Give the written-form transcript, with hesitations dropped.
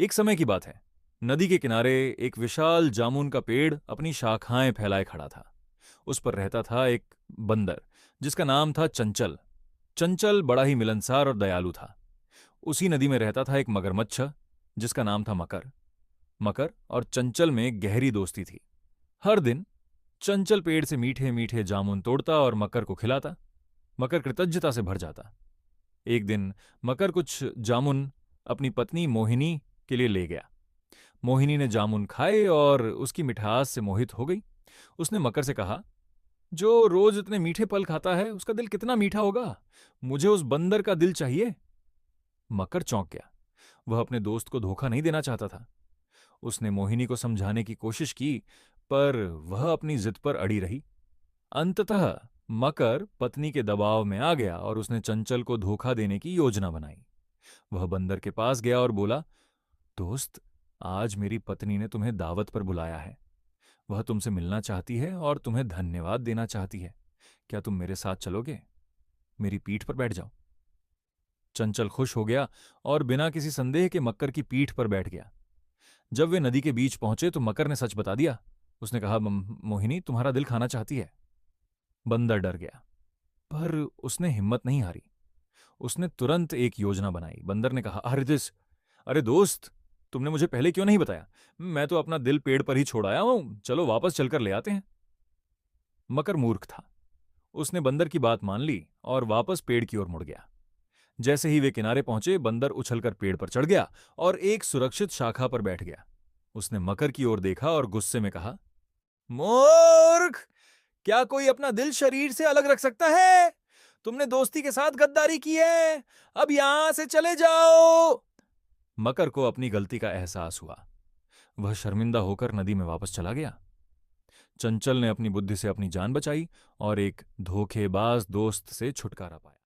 एक समय की बात है। नदी के किनारे एक विशाल जामुन का पेड़ अपनी शाखाएं फैलाए खड़ा था। उस पर रहता था एक बंदर, जिसका नाम था चंचल। चंचल बड़ा ही मिलनसार और दयालु था। उसी नदी में रहता था एक मगरमच्छ, जिसका नाम था मकर। मकर और चंचल में गहरी दोस्ती थी। हर दिन चंचल पेड़ से मीठे मीठे जामुन तोड़ता और मकर को खिलाता। मकर कृतज्ञता से भर जाता। एक दिन मकर कुछ जामुन अपनी पत्नी मोहिनी के लिए ले गया। मोहिनी ने जामुन खाए और उसकी मिठास से मोहित हो गई। उसने मकर से कहा, जो रोज इतने मीठे फल खाता है उसका दिल कितना मीठा होगा। मुझे उस बंदर का दिल चाहिए। मकर चौंक गया। वह अपने दोस्त को धोखा नहीं देना चाहता था। उसने मोहिनी को समझाने की कोशिश की, पर वह अपनी जिद पर अड़ी रही। अंततः मकर पत्नी के दबाव में आ गया और उसने चंचल को धोखा देने की योजना बनाई। वह बंदर के पास गया और बोला, दोस्त, आज मेरी पत्नी ने तुम्हें दावत पर बुलाया है। वह तुमसे मिलना चाहती है और तुम्हें धन्यवाद देना चाहती है। क्या तुम मेरे साथ चलोगे? मेरी पीठ पर बैठ जाओ। चंचल खुश हो गया और बिना किसी संदेह के मकर की पीठ पर बैठ गया। जब वे नदी के बीच पहुंचे तो मकर ने सच बता दिया। उसने कहा, मोहिनी तुम्हारा दिल खाना चाहती है। बंदर डर गया, पर उसने हिम्मत नहीं हारी। उसने तुरंत एक योजना बनाई। बंदर ने कहा, अरे दोस्त, तुमने मुझे पहले क्यों नहीं बताया? मैं तो अपना दिल पेड़ पर ही छोड़ आया हूं, चलो वापस चलकर ले आते हैं। मकर मूर्ख था। उसने बंदर की बात मान ली और वापस पेड़ की ओर मुड़ गया। जैसे ही वे किनारे पहुंचे, बंदर उछलकर पेड़ पर चढ़ गया और एक सुरक्षित शाखा पर बैठ गया। उसने मकर की ओर देखा और गुस्से में कहा, मूर्ख! क्या कोई अपना दिल शरीर से अलग रख सकता है? तुमने दोस्ती के साथ गद्दारी की है। अब यहां से चले जाओ। मकर को अपनी गलती का एहसास हुआ। वह शर्मिंदा होकर नदी में वापस चला गया। चंचल ने अपनी बुद्धि से अपनी जान बचाई और एक धोखेबाज दोस्त से छुटकारा पाया।